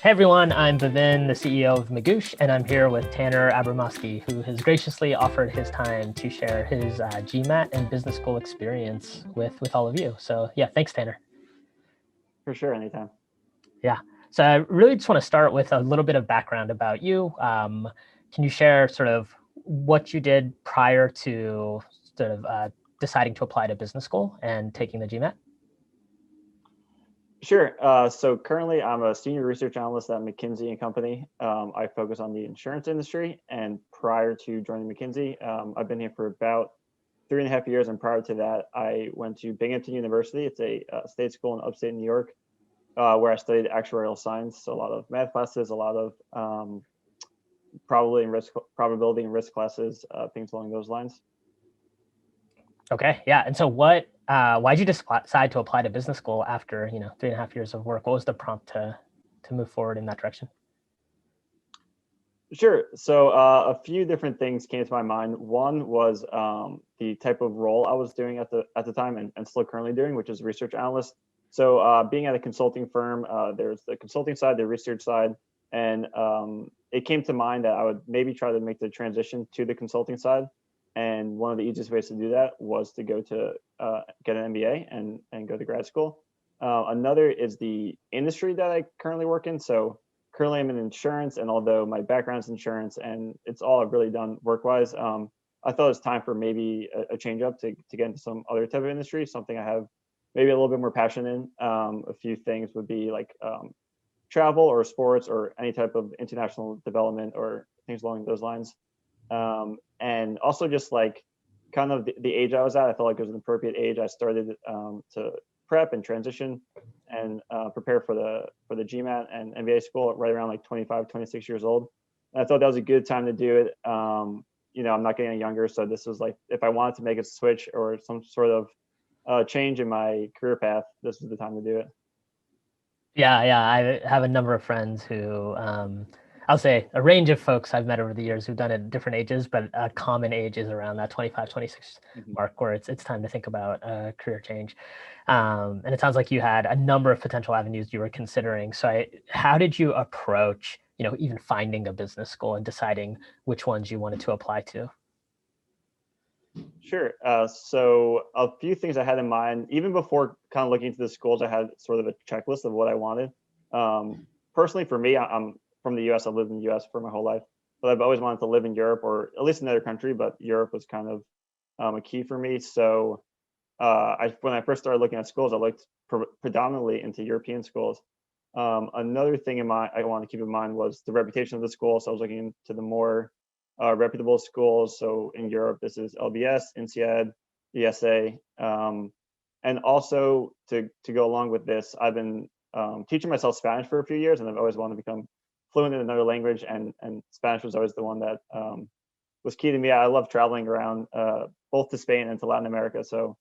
Hey everyone, I'm Bhavin, the CEO of Magoosh, and I'm here with Tanner Abramowski, who has graciously offered his time to share his GMAT and business school experience with all of you. So yeah, thanks, Tanner. For sure, anytime. Yeah, so I really just want to start with a little bit of background about you. Can you share sort of what you did prior to sort of deciding to apply to business school and taking the GMAT? Sure. So currently, I'm a senior research analyst at McKinsey and Company. I focus on the insurance industry, and prior to joining McKinsey, I've been here for about 3.5 years. And prior to that, I went to Binghamton University. It's a state school in upstate New York, where I studied actuarial science. So a lot of math classes, a lot of probability and risk classes, things along those lines. Okay, yeah. And so why'd you decide to apply to business school after, 3.5 years of work? What was the prompt to move forward in that direction? Sure. So a few different things came to my mind. One was the type of role I was doing at the time and still currently doing, which is research analyst. So being at a consulting firm, there's the consulting side, the research side, and it came to mind that I would maybe try to make the transition to the consulting side. And one of the easiest ways to do that was to go to get an MBA and go to grad school. Another is the industry that I currently work in. So currently I'm in insurance, and although my background's insurance and it's all I've really done work-wise, I thought it was time for maybe a change up to get into some other type of industry, something I have maybe a little bit more passion in. A few things would be like travel or sports or any type of international development or things along those lines. And also just like kind of the age I was at, I felt like it was an appropriate age. I started to prep and transition and prepare for the GMAT and MBA school right around like 25, 26 years old. And I thought that was a good time to do it. I'm not getting any younger, so this was like if I wanted to make a switch or some sort of change in my career path, this was the time to do it. Yeah, I have a number of friends who, I'll say a range of folks I've met over the years who've done it at different ages, but a common age is around that 25, 26 Mm-hmm. mark where it's time to think about a career change. And it sounds like you had a number of potential avenues you were considering. So how did you approach, even finding a business school and deciding which ones you wanted to apply to? Sure. So a few things I had in mind, even before kind of looking into the schools, I had sort of a checklist of what I wanted. Personally, for me, I'm from the US. I've lived in the US for my whole life, but I've always wanted to live in Europe or at least another country, but Europe was kind of a key for me. So when I first started looking at schools, I looked predominantly into European schools. Another thing I want to keep in mind was the reputation of the school. So I was looking into the more reputable schools. So in Europe, this is LBS, INSEAD, ESA. And also to go along with this, I've been teaching myself Spanish for a few years, and I've always wanted to become fluent in another language. And Spanish was always the one that was key to me. I love traveling around both to Spain and to Latin America. So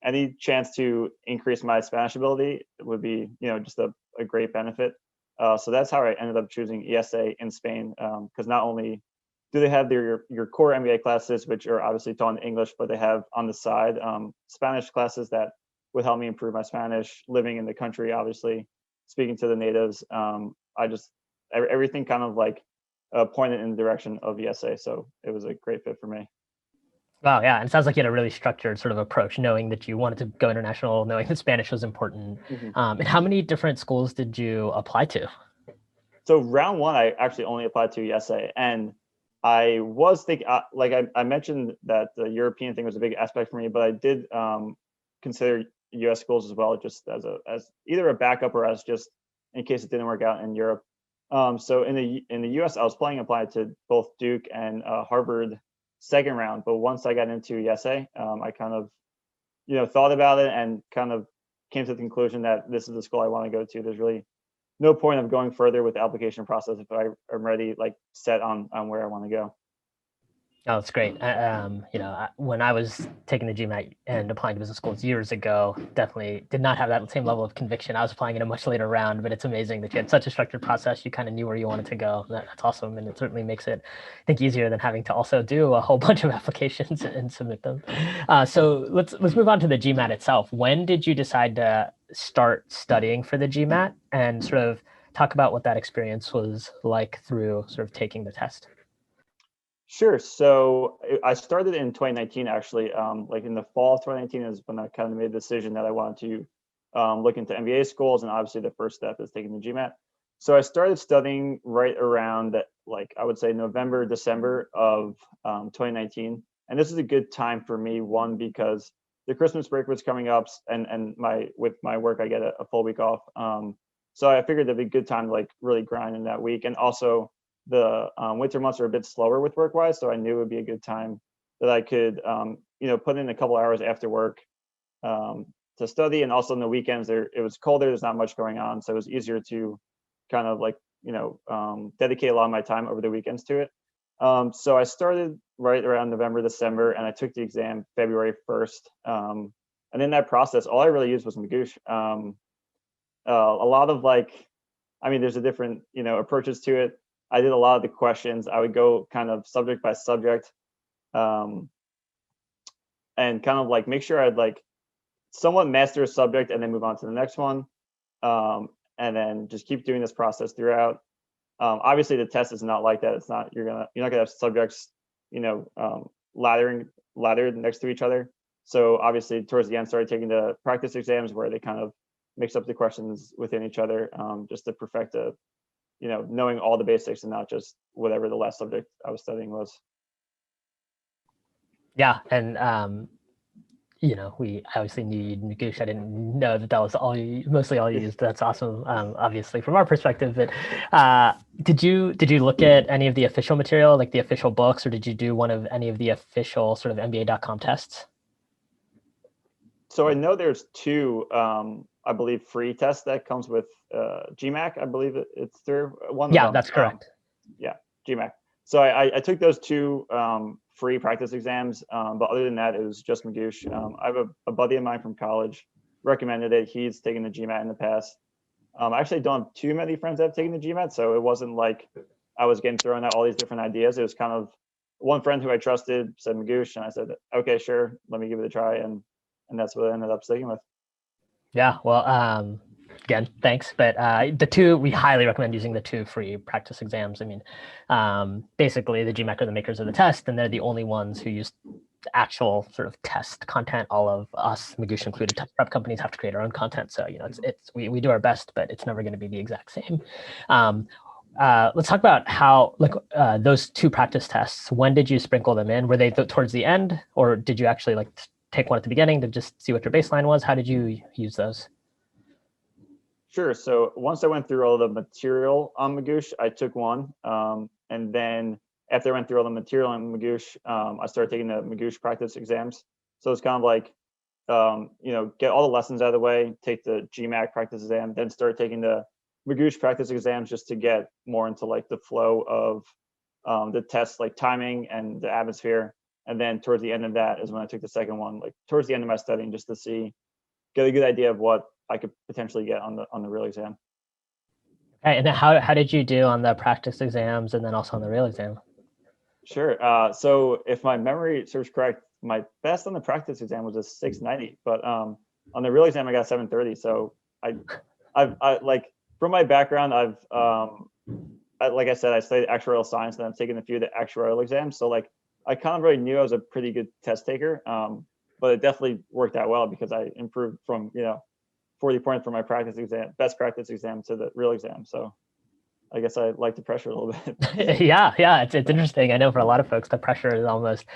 any chance to increase my Spanish ability would be, just a great benefit. So that's how I ended up choosing ESA in Spain, because not only do they have your core MBA classes, which are obviously taught in English, but they have on the side Spanish classes that would help me improve my Spanish. Living in the country, obviously, speaking to the natives, everything kind of like pointed in the direction of ESA. So it was a great fit for me. Wow, yeah, and it sounds like you had a really structured sort of approach, knowing that you wanted to go international, knowing that Spanish was important. Mhm. And how many different schools did you apply to? So round one, I actually only applied to ESA, and I was thinking, like I mentioned that the European thing was a big aspect for me, but I did consider US schools as well, just as either a backup or as just in case it didn't work out in Europe. So in the US, I was planning to apply to both Duke and Harvard second round, but once I got into ESA, I kind of thought about it and kind of came to the conclusion that this is the school I want to go to. There's really no point of going further with the application process if I am already like set on where I want to go. Oh, it's great. When I was taking the GMAT and applying to business schools years ago, definitely did not have that same level of conviction. I was applying in a much later round, but it's amazing that you had such a structured process. You kind of knew where you wanted to go. That's awesome, and it certainly makes it, I think, easier than having to also do a whole bunch of applications and submit them. So let's move on to the GMAT itself. When did you decide to start studying for the GMAT, and sort of talk about what that experience was like through sort of taking the test. Sure. So I started in 2019, actually. Like in the fall of 2019 is when I kind of made the decision that I wanted to look into MBA schools, and obviously the first step is taking the GMAT. So I started studying right around that, like I would say November, December of 2019, and this is a good time for me. One, because the Christmas break was coming up, and with my work I get a full week off. So I figured it'd be a good time to like really grind in that week, and also the winter months are a bit slower with work wise, so I knew it would be a good time that I could put in a couple hours after work to study. And also in the weekends it was colder, there's not much going on, so it was easier to kind of like dedicate a lot of my time over the weekends to it. So I started right around November, December, and I took the exam February 1st. And in that process, all I really used was Magoosh. A lot of there's a different approaches to it. I did a lot of the questions. I would go kind of subject by subject, and kind of like make sure I'd like somewhat master a subject and then move on to the next one, and then just keep doing this process throughout. Obviously, the test is not like that. It's not you're not gonna have subjects, laddered next to each other. So obviously, towards the end, started taking the practice exams where they kind of mix up the questions within each other, just to perfect knowing all the basics and not just whatever the last subject I was studying was. Yeah, and we obviously need Magoosh. I didn't know that was mostly all you used. That's awesome, obviously from our perspective. But did you look at any of the official material, like the official books, or did you do one of any of the official sort of MBA.com tests? So I know there's two, I believe, free tests that comes with GMAT. I believe it's through one Yeah, of them. that's correct. Yeah, GMAT. So I took those two free practice exams, but other than that, it was just Magoosh. I have a buddy of mine from college recommended it. He's taken the GMAT in the past. I actually don't have too many friends that have taken the GMAT, so it wasn't like I was getting thrown out all these different ideas. It was kind of one friend who I trusted said Magoosh, and I said, okay, sure, let me give it a try, and that's what I ended up sticking with. Yeah, well, again, thanks. But we highly recommend using the two free practice exams. I mean, basically the GMAT are the makers of the test, and they're the only ones who use the actual sort of test content. All of us, Magoosh included, test prep companies have to create our own content. So, we do our best, but it's never going to be the exact same. Let's talk about how those two practice tests. When did you sprinkle them in? Were they towards the end, or did you actually take one at the beginning to just see what your baseline was? How did you use those? Sure. So once I went through all the material on Magoosh, I took one. And then after I went through all the material on Magoosh, I started taking the Magoosh practice exams. So it's kind of like, get all the lessons out of the way, take the GMAT practice exam, then start taking the Magoosh practice exams just to get more into like the flow of the test, like timing and the atmosphere. And then towards the end of that is when I took the second one, like towards the end of my studying, just to get a good idea of what I could potentially get on the real exam. Okay, and then how did you do on the practice exams and then also on the real exam? Sure. So if my memory serves correct, my best on the practice exam was a 690, but on the real exam I got 730. So I like from my background, like I said, I studied actuarial science and I've taken a few of the actuarial exams. So like I kind of already knew I was a pretty good test taker, but it definitely worked out well because I improved from 40 points from my best practice exam to the real exam. So I guess I like the pressure a little bit. Yeah, it's interesting. I know for a lot of folks, the pressure is almost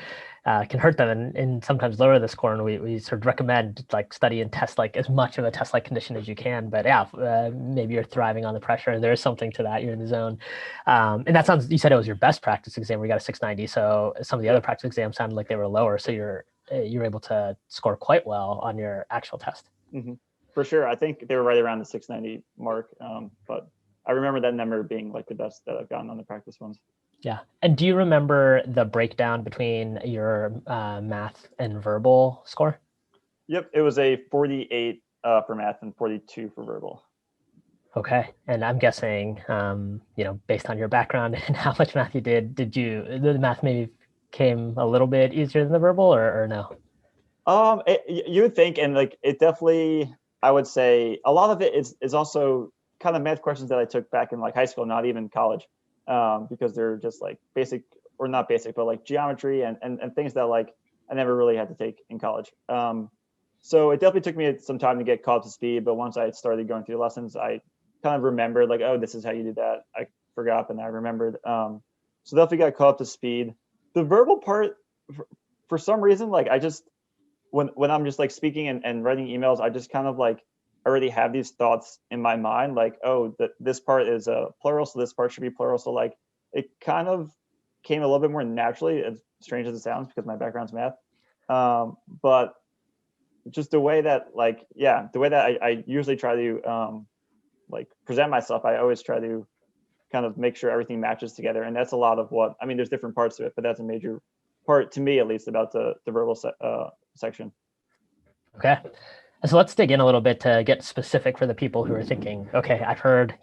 can hurt them and sometimes lower the score. And we sort of recommend study and test as much of a test condition as you can. But yeah, maybe you're thriving on the pressure, and there is something to that. You're in the zone, and that sounds. You said it was your best practice exam where you got a 690. So some of the other practice exams sounded like they were lower. So you're able to score quite well on your actual test. Mm-hmm. For sure, I think they were right around the 690 mark, but I remember that number being like the best that I've gotten on the practice ones. Yeah. And do you remember the breakdown between your math and verbal score? Yep. It was a 48 for math and 42 for verbal. Okay. And I'm guessing, based on your background and how much math you did the math maybe came a little bit easier than the verbal or no? You would think, and like it definitely, I would say a lot of it is also kind of math questions that I took back in like high school, not even college, because they're just like basic, or not basic, but like geometry and things that like I never really had to take in college. So it definitely took me some time to get caught up to speed, but once I started going through lessons, I kind of remembered like, oh, this is how you do that. I forgot, and I remembered. So definitely got caught up to speed. The verbal part, for some reason, like I just, when I'm just like speaking and writing emails, I just kind of like already have these thoughts in my mind, like, oh, this part is a plural, so this part should be plural. So like it kind of came a little bit more naturally, as strange as it sounds, because my background's math. But just the way that like, yeah, the way that I usually try to like present myself, I always try to kind of make sure everything matches together. And that's a lot of what, I mean, there's different parts to it, but that's a major part to me, at least, about the verbal section. Okay. So let's dig in a little bit to get specific for the people who are thinking, okay, I've heard,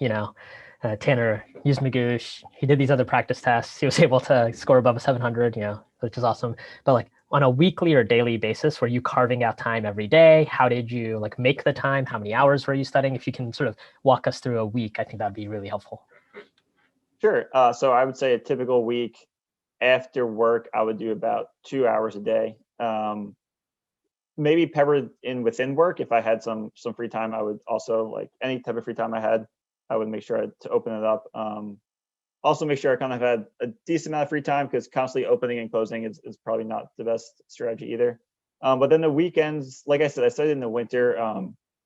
Tanner used Magoosh. He did these other practice tests. He was able to score above a 700, which is awesome. But like on a weekly or daily basis, were you carving out time every day? How did you like make the time? How many hours were you studying? If you can sort of walk us through a week, I think that'd be really helpful. Sure. So I would say a typical week after work, I would do about 2 hours a day. Maybe peppered in within work. If I had some free time, I would also, like any type of free time I had, I would make sure to open it up. Also make sure I kind of had a decent amount of free time, because constantly opening and closing is probably not the best strategy either. But then the weekends, like I said, I studied in the winter,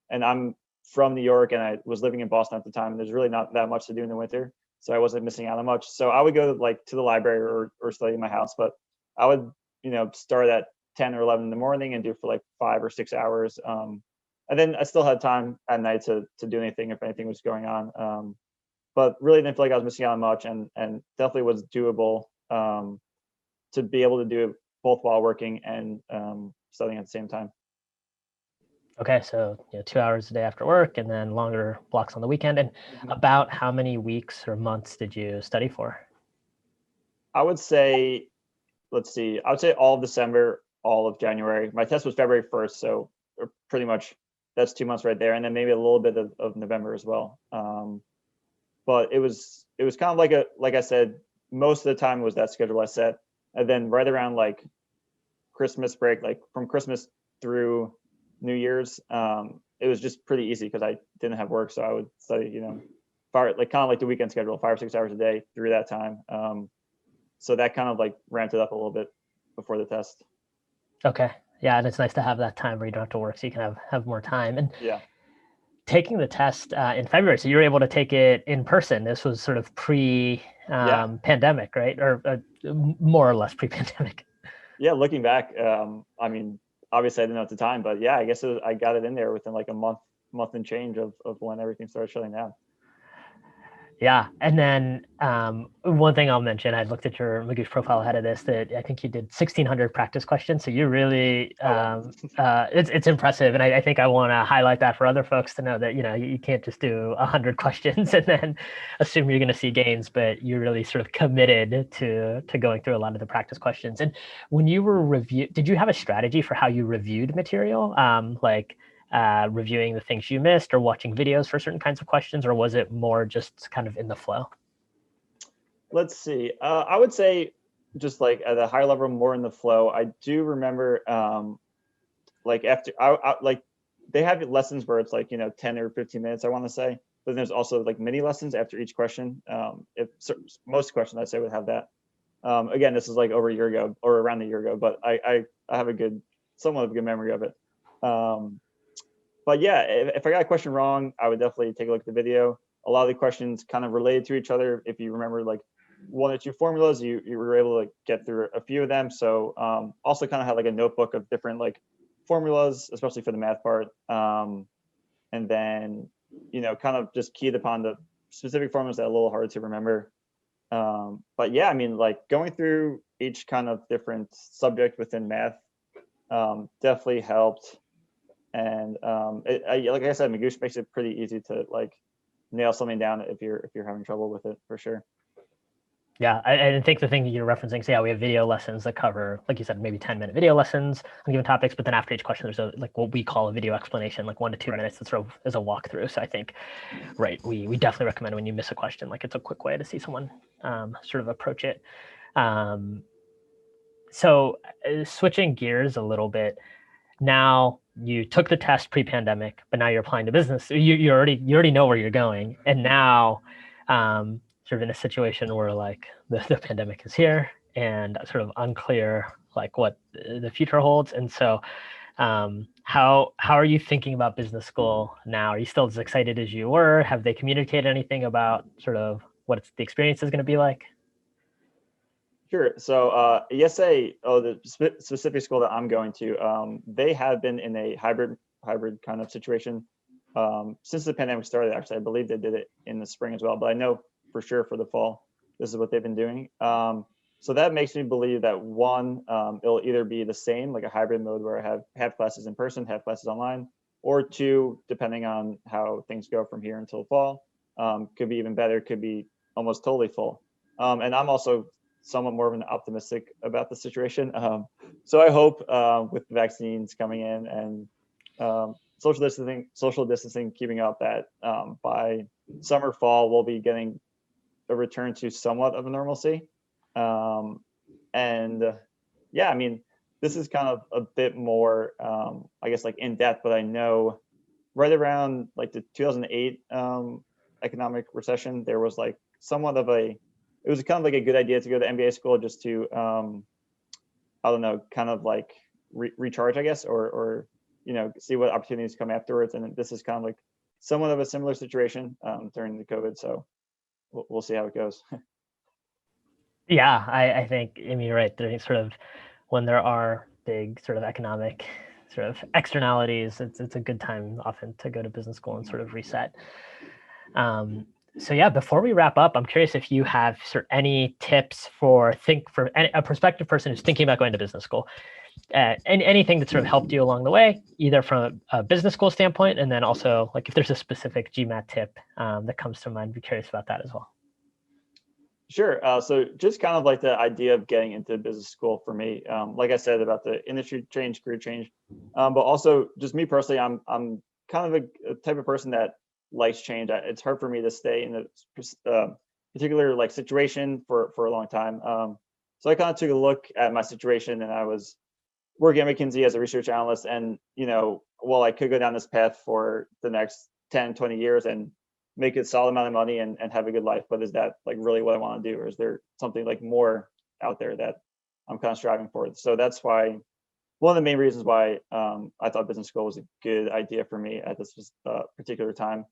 and I'm from New York and I was living in Boston at the time. And there's really not that much to do in the winter, so I wasn't missing out on much. So I would go like to the library or study in my house, but I would, start at 10 or 11 in the morning and do for like 5 or 6 hours. And then I still had time at night to do anything if anything was going on. But really didn't feel like I was missing out on much, and definitely was doable, to be able to do it both while working and studying at the same time. Okay, so 2 hours a day after work, and then longer blocks on the weekend. And about how many weeks or months did you study for? I would say, let's see, I would say all of December, all of January. My test was February 1st, so pretty much that's 2 months right there, and then maybe a little bit of November as well. But it was kind of like I said, most of the time was that schedule I set, and then right around like Christmas break, like from Christmas through New Year's, it was just pretty easy because I didn't have work, so I would study, like kind of like the weekend schedule, 5 or 6 hours a day through that time. So that kind of like ramped it up a little bit before the test. Okay, yeah, and it's nice to have that time where you don't have to work, so you can have more time. And Yeah. taking the test in February, so you were able to take it in person. This was sort of Yeah. pandemic, right? Or more or less pre-pandemic. Yeah. Looking back, I mean, obviously I didn't know at the time, but yeah, I guess I got it in there within like a month and change of when everything started shutting down. Yeah, and then one thing I'll mention, I looked at your Magoosh profile ahead of this, that I think you did 1,600 practice questions. So you really, it's impressive, and I think I want to highlight that for other folks to know that you can't just do 100 questions and then assume you're going to see gains, but you're really sort of committed to going through a lot of the practice questions. And when you were did you have a strategy for how you reviewed material, like reviewing the things you missed or watching videos for certain kinds of questions, or was it more just kind of in the flow? Let's see. I would say just like at a higher level, more in the flow. I do remember, like after like they have lessons where it's like 10 or 15 minutes, I want to say, but there's also like mini lessons after each question. If most questions I'd say would have that. Again, this is like over a year ago or around a year ago, but I have somewhat of a good memory of it. But yeah, if I got a question wrong, I would definitely take a look at the video. A lot of the questions kind of related to each other. If you remember like one or two formulas, you were able to like, get through a few of them. So also kind of had like a notebook of different like formulas, especially for the math part. And then, kind of just keyed upon the specific formulas that are a little hard to remember. But yeah, I mean, like going through each kind of different subject within math definitely helped. And like I said, Magoosh makes it pretty easy to like nail something down if you're having trouble with it, for sure. Yeah, I think the thing you're referencing, so yeah, we have video lessons that cover, like you said, maybe 10-minute video lessons on given topics, but then after each question, there's like what we call a video explanation, like 1 to 2 minutes that sort of is a walkthrough. So I think, right, we definitely recommend when you miss a question, like it's a quick way to see someone sort of approach it. So switching gears a little bit, now you took the test pre-pandemic, but now you're applying to business. You already know where you're going, and now sort of in a situation where like the pandemic is here and sort of unclear like what the future holds. And so how are you thinking about business school now? Are you still as excited as you were? Have they communicated anything about sort of what the experience is going to be like? Sure. So ESA, the specific school that I'm going to, they have been in a hybrid kind of situation since the pandemic started. Actually, I believe they did it in the spring as well, but I know for sure for the fall, this is what they've been doing. So that makes me believe that one, it'll either be the same, like a hybrid mode where I have classes in person, have classes online, or two, depending on how things go from here until fall, could be even better, could be almost totally full. And I'm also somewhat more of an optimistic about the situation. So I hope with vaccines coming in and social distancing keeping up, that by summer, fall, we'll be getting a return to somewhat of a normalcy. And yeah, I mean, this is kind of a bit more, I guess, like in depth, but I know right around like the 2008 economic recession, there was like somewhat of it was kind of like a good idea to go to MBA school just to, I don't know, kind of like recharge, I guess, or see what opportunities come afterwards. And this is kind of like somewhat of a similar situation during the COVID. So we'll see how it goes. Yeah, I think, I mean, you're right. There's sort of when there are big sort of economic sort of externalities, it's a good time often to go to business school and sort of reset. So yeah, before we wrap up, I'm curious if you have any tips for a prospective person who's thinking about going to business school, and anything that sort of helped you along the way, either from a business school standpoint, and then also like if there's a specific GMAT tip that comes to mind, be curious about that as well. Sure. So just kind of like the idea of getting into business school for me, like I said about the industry change, career change, but also just me personally, I'm kind of a type of person that likes change. It's hard for me to stay in a particular like situation for a long time. So I kind of took a look at my situation, and I was working at McKinsey as a research analyst, and well, I could go down this path for the next 10, 20 years and make a solid amount of money and have a good life. But is that like really what I want to do? Or is there something like more out there that I'm kind of striving for? So that's why one of the main reasons why I thought business school was a good idea for me at this particular time.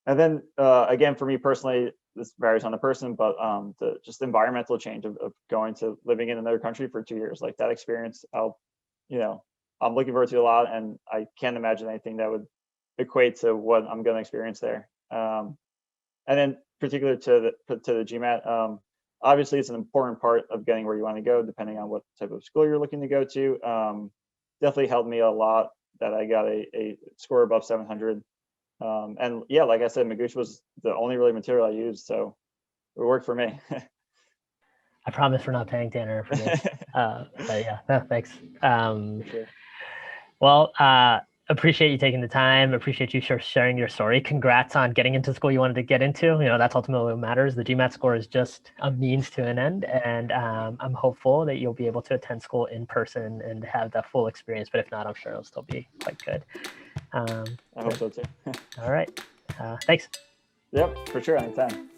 And then again, for me personally, this varies on the person, but the just environmental change of going to living in another country for 2 years, like that experience, I'm looking forward to a lot, and I can't imagine anything that would equate to what I'm going to experience there. And then particular to the GMAT, obviously it's an important part of getting where you want to go, depending on what type of school you're looking to go to. Definitely helped me a lot that I got a score above 700. And yeah, like I said, Magoosh was the only really material I used, so it worked for me. I promise we're not paying Tanner for this. But yeah, no, thanks. Sure. Well, appreciate you taking the time. Appreciate you sharing your story. Congrats on getting into school you wanted to get into. That's ultimately what matters. The GMAT score is just a means to an end. And I'm hopeful that you'll be able to attend school in person and have the full experience. But if not, I'm sure it'll still be quite good. I hope so too. All right. Thanks. Yep, for sure. Anytime.